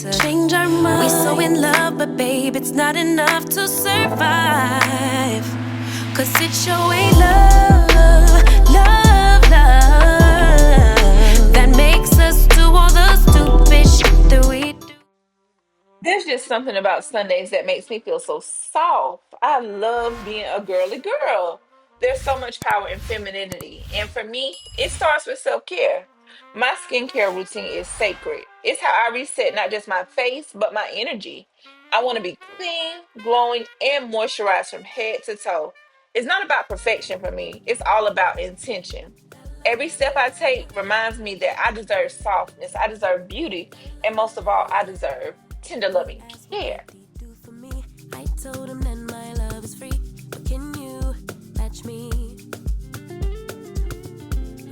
to change our minds. We so in love, but babe, it's not enough to survive. Cause it's your way, love, love, love, that makes us do all the stupid shit that we do. There's just something about Sundays that makes me feel so soft. I love being a girly girl. There's so much power in femininity. And for me, it starts with self care. My skincare routine is sacred. It's how I reset not just my face, but my energy. I want to be clean, glowing, and moisturized from head to toe. It's not about perfection for me, it's all about intention. Every step I take reminds me that I deserve softness, I deserve beauty, and most of all, I deserve tender loving care. I told him that my love is free, but can you match me?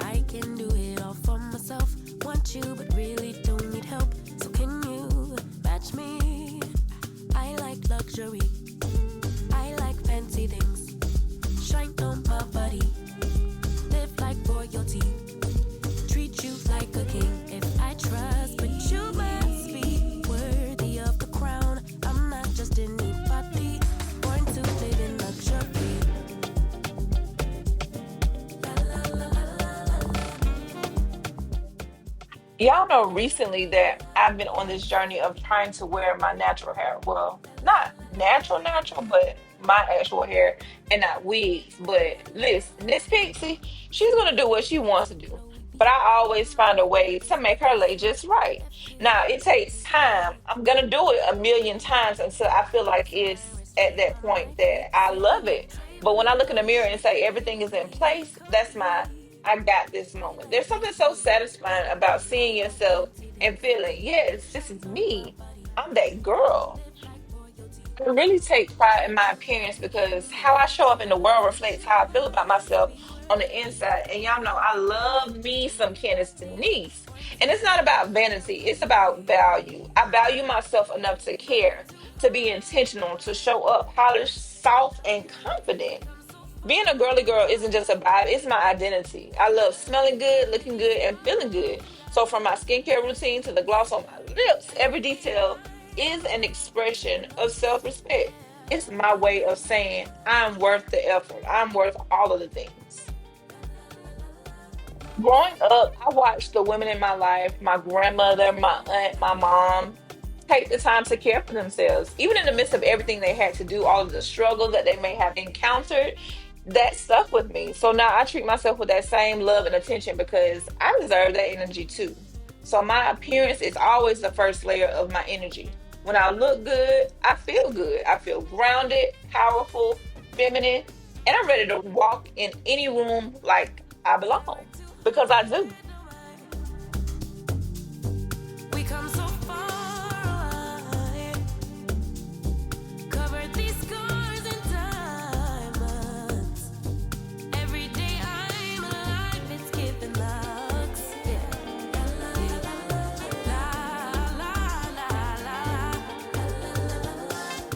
I can do it all for myself. Want you, but really don't need help. So can you match me? I like luxury. I like fancy things. Shine on my body. Live like royalty. Treat you like a king. If I trust, but you must be worthy of the crown. I'm not just anybody, born to live in luxury. Y'all know recently that I've been on this journey of trying to wear my natural hair. Well, not natural, but my actual hair and not wigs. But listen, this Pixie, she's going to do what she wants to do. But I always find a way to make her lay just right. Now, it takes time. I'm going to do it a million times until I feel like it's at that point that I love it. But when I look in the mirror and say everything is in place, that's my I got this moment. There's something so satisfying about seeing yourself and feeling, yes, this is me. I'm that girl. I really take pride in my appearance because how I show up in the world reflects how I feel about myself on the inside. And y'all know I love me some Candace Denise. And it's not about vanity, it's about value. I value myself enough to care, to be intentional, to show up polished, soft, and confident. Being a girly girl isn't just a vibe, it's my identity. I love smelling good, looking good, and feeling good. So from my skincare routine to the gloss on my lips, every detail is an expression of self-respect. It's my way of saying I'm worth the effort. I'm worth all of the things. Growing up, I watched the women in my life, my grandmother, my aunt, my mom, take the time to care for themselves. Even in the midst of everything they had to do, all of the struggle that they may have encountered, that stuck with me. So now I treat myself with that same love and attention because I deserve that energy too. So my appearance is always the first layer of my energy. When I look good, I feel good. I feel grounded, powerful, feminine, and I'm ready to walk in any room like I belong because I do. We come so far away, covered these scars and diamonds. Every day I'm alive, it's giving Luxe. Yeah. La, la, la, la, la.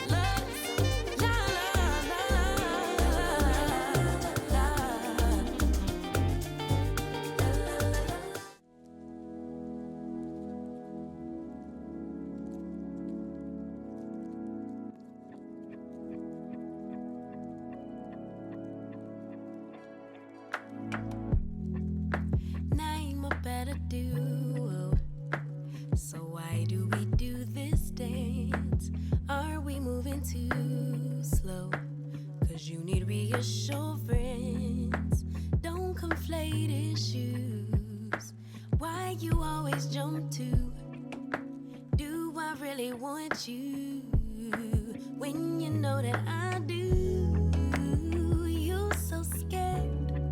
Luxe. La, la, la, la. Name a better duo. So why do we do this dance? Are we moving too slow? Cause you need reassurance. Don't conflate issues. Why you always jump to? Do I really want you? When you know that I do. You so scared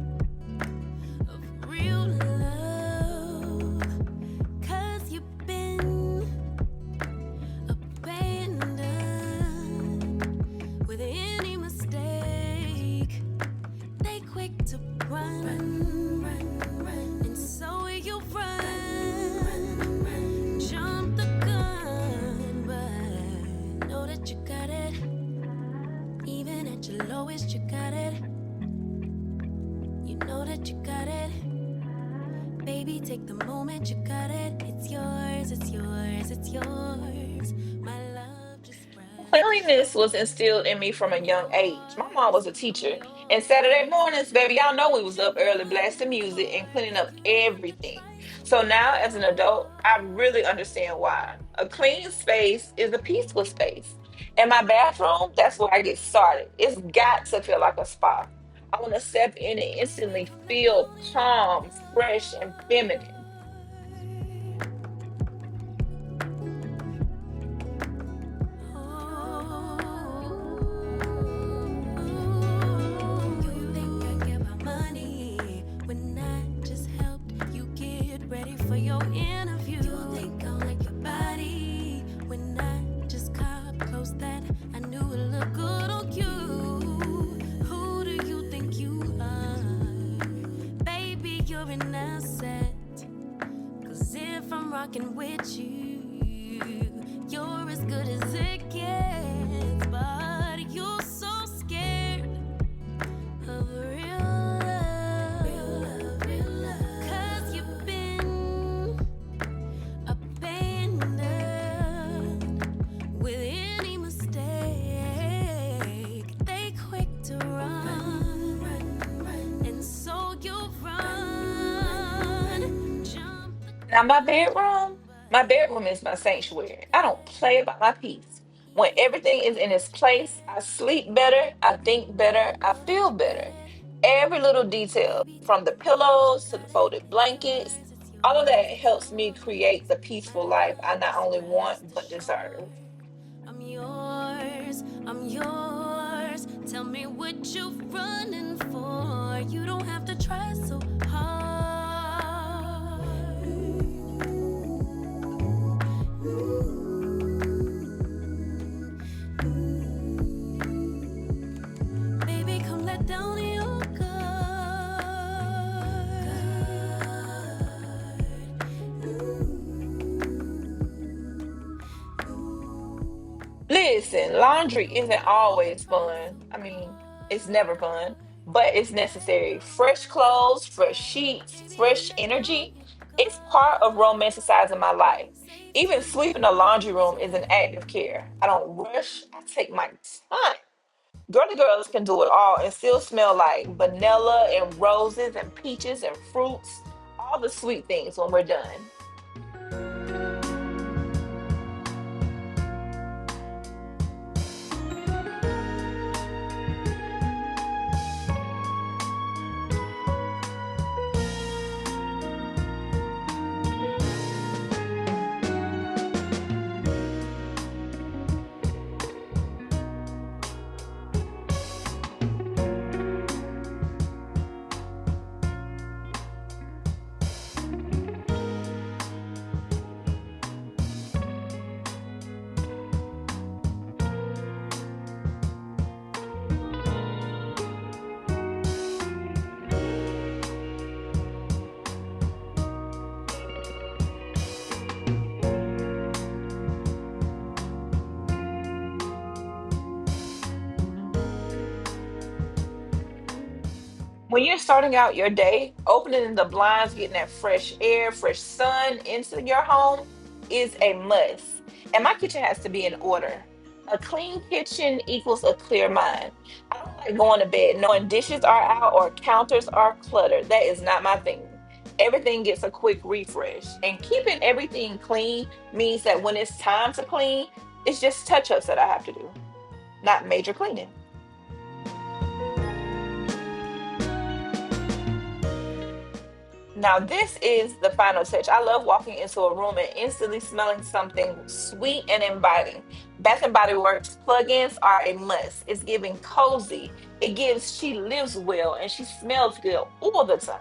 of real love, cause you've been abandoned with any mistake. They quick to run, and so you run, jump the gun, but know that you got it. Even at your lowest, you got it. You know that you got it. Baby, Baby, take the moment, you got it. It's yours, it's yours, it's yours. My love just Cleanliness was instilled in me from a young age. My mom was a teacher, and Saturday mornings, baby, y'all know we was up early blasting music and cleaning up everything. So now, as an adult, I really understand why. A clean space is a peaceful space. And my bathroom, that's where I get started. It's got to feel like a spa. I want to step in and instantly feel calm, fresh, and feminine. You think I care about money when I just helped you get ready for your interview. You think I like your body when I just cop clothes that I knew would look good on you. Who do you think you are? Baby, you're an asset. 'Cause if I'm rocking with you, you're as good as it gets. But you're so scared of real love. Real love, real love. 'Cause you've been abandoned with any mistake. They quick to run, run, run. And so you run. Jump. Now, my bedroom is my sanctuary. I don't play about my peace. When everything is in its place, I sleep better, I think better, I feel better. Every little detail, from the pillows to the folded blankets, all of that helps me create the peaceful life I not only want but deserve. I'm yours, I'm yours. Tell me what you running for. You don't have to try so hard. Baby, come let down your Listen, laundry isn't always fun. I mean, it's never fun, but it's necessary. Fresh clothes, fresh sheets, fresh energy. It's part of romanticizing my life. Even sweeping the laundry room is an act of care. I don't rush, I take my time. Girly girls can do it all and still smell like vanilla and roses and peaches and fruits, all the sweet things when we're done. When you're starting out your day, opening the blinds, getting that fresh air, fresh sun into your home is a must. And my kitchen has to be in order. A clean kitchen equals a clear mind. I don't like going to bed knowing dishes are out or counters are cluttered. That is not my thing. Everything gets a quick refresh. And keeping everything clean means that when it's time to clean, it's just touch ups that I have to do, not major cleaning. Now, this is the final touch. I love walking into a room and instantly smelling something sweet and inviting. Bath and Body Works plugins are a must. It's giving cozy. It gives she lives well and she smells good all the time.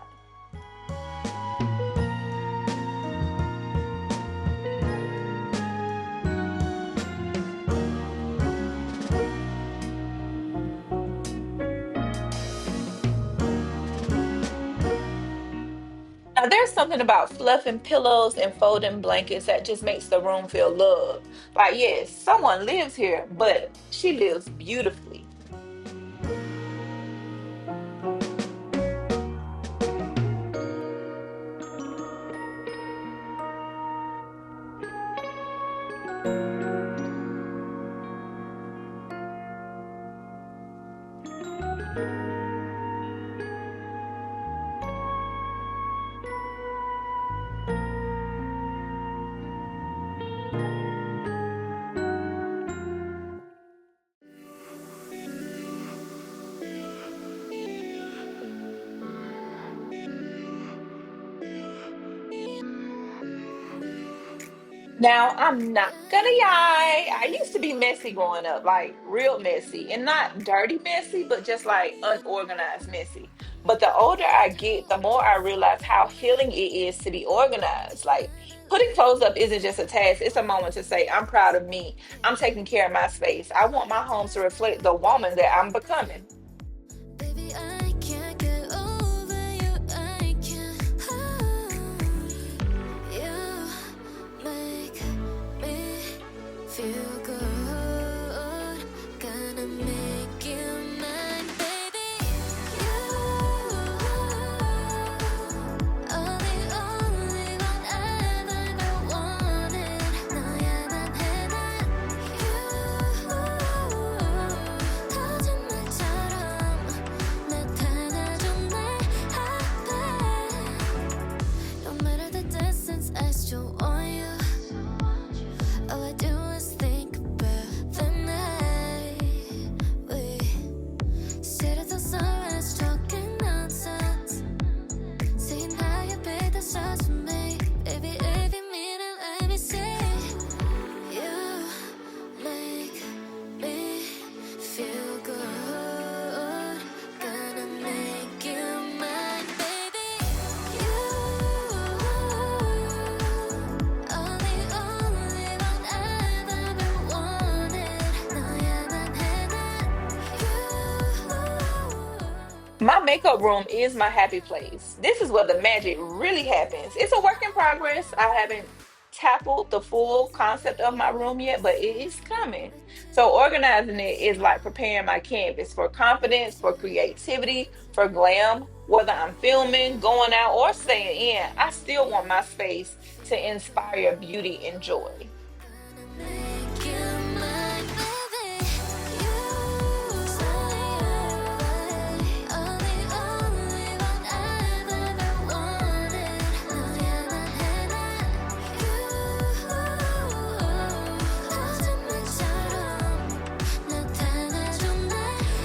Now, there's something about fluffing pillows and folding blankets that just makes the room feel loved. Like, yes, someone lives here, but she lives beautifully. Now, I'm not gonna lie. I used to be messy growing up, like real messy, and not dirty messy, but just like unorganized messy. But the older I get, the more I realize how healing it is to be organized. Like putting clothes up isn't just a task, it's a moment to say, I'm proud of me. I'm taking care of my space. I want my home to reflect the woman that I'm becoming. Baby, I can't get over you. I can't. You make me feel good. Gonna make you mine, baby. You are the only one I've ever wanted. 너야만 해난 거짓말처럼 나타나줘 내 앞에. No matter the distance, I still want you. All I do is think about the night we sit at the sunrise talking nonsense, seeing how you beat the stars for me. Baby, if you mean it, let me see. You make me feel good. Gonna make you mine, baby. You are the only one I've ever wanted. 너야만 해난 My makeup room is my happy place. This is where the magic really happens. It's a work in progress. I haven't tackled the full concept of my room yet, but it is coming. So, organizing it is like preparing my canvas for confidence, for creativity, for glam. Whether I'm filming, going out, or staying in, I still want my space to inspire beauty and joy. make you mine, baby. You are the only one I've ever wanted. 너야만 해난 거짓말처럼 나타나줘 내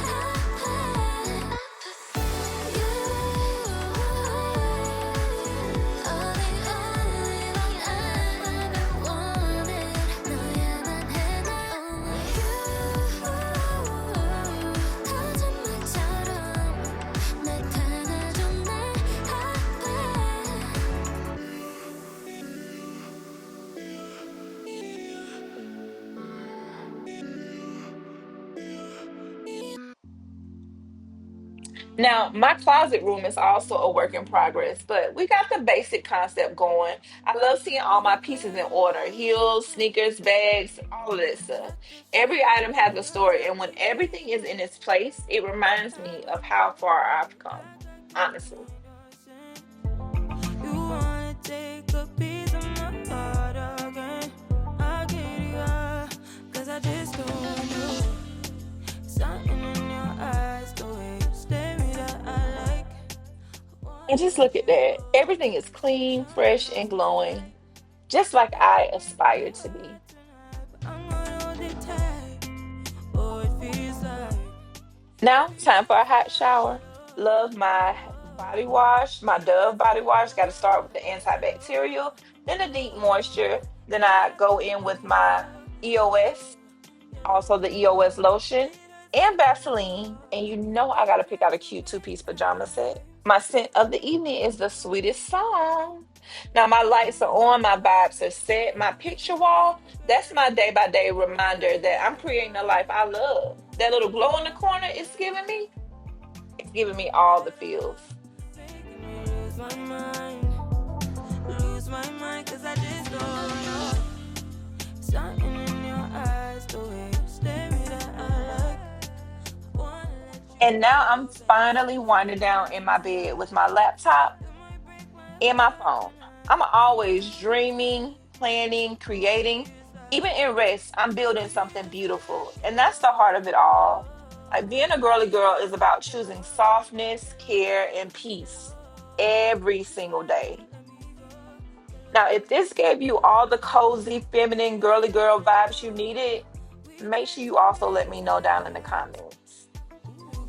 앞에. You are the only one I've ever wanted. 너야만 해난 거짓말처럼 나타나줘 내 앞에. Now, my closet room is also a work in progress, but we got the basic concept going. I love seeing all my pieces in order: heels, sneakers, bags, all of that stuff. Every item has a story, and when everything is in its place, it reminds me of how far I've come, honestly. You wanna take a piece of my heart again? I get you up, 'cause I just don't know. Something in your eyes, the way you stare me that I like. And just look at that. Everything is clean, fresh, and glowing, just like I aspire to be. I'm gonna hold it tight. Oh, it feels like Now, time for a hot shower. Love my body wash, my Dove body wash. Got to start with the antibacterial, then the deep moisture. Then I go in with my EOS, also the EOS lotion and Vaseline. And you know I got to pick out a cute two-piece pajama set. My scent of the evening is the sweetest song. Now my lights are on, my vibes are set, my picture wall, that's my day by day reminder that I'm creating a life I love. That little glow in the corner is it's giving me all the feels. making me lose my mind, 'cause I just don't know. Something in your eyes, the way you stare me that I like. Wanna let you And now I'm finally winding down in my bed with my laptop and my phone. I'm always dreaming, planning, creating. Even in rest, I'm building something beautiful. And that's the heart of it all. Like being a girly girl is about choosing softness, care, and peace every single day. Now, if this gave you all the cozy, feminine, girly girl vibes you needed, make sure you also let me know down in the comments.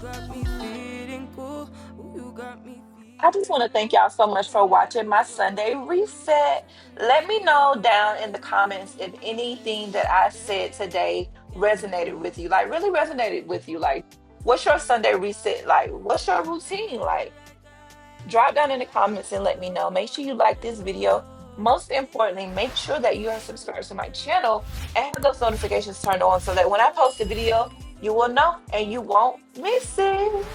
got me feeling cool. You got me feeling I just want to thank y'all so much for watching my Sunday reset. Let me know down in the comments if anything that I said today resonated with you, like really resonated with you. Like, what's your Sunday reset like? What's your routine like? Drop down in the comments and let me know. Make sure you like this video. Most importantly, make sure that you are subscribed to my channel and have those notifications turned on so that when I post a video, you will know and you won't miss it.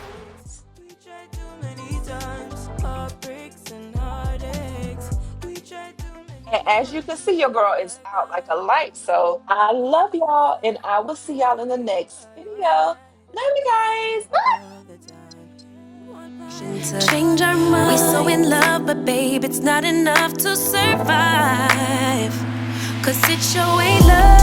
And as you can see, your girl is out like a light. So I love y'all, and I will see y'all in the next video. Love you guys. Bye. Change our mind. We so in love, but babe, it's not enough to survive. 'Cause it sure ain't love.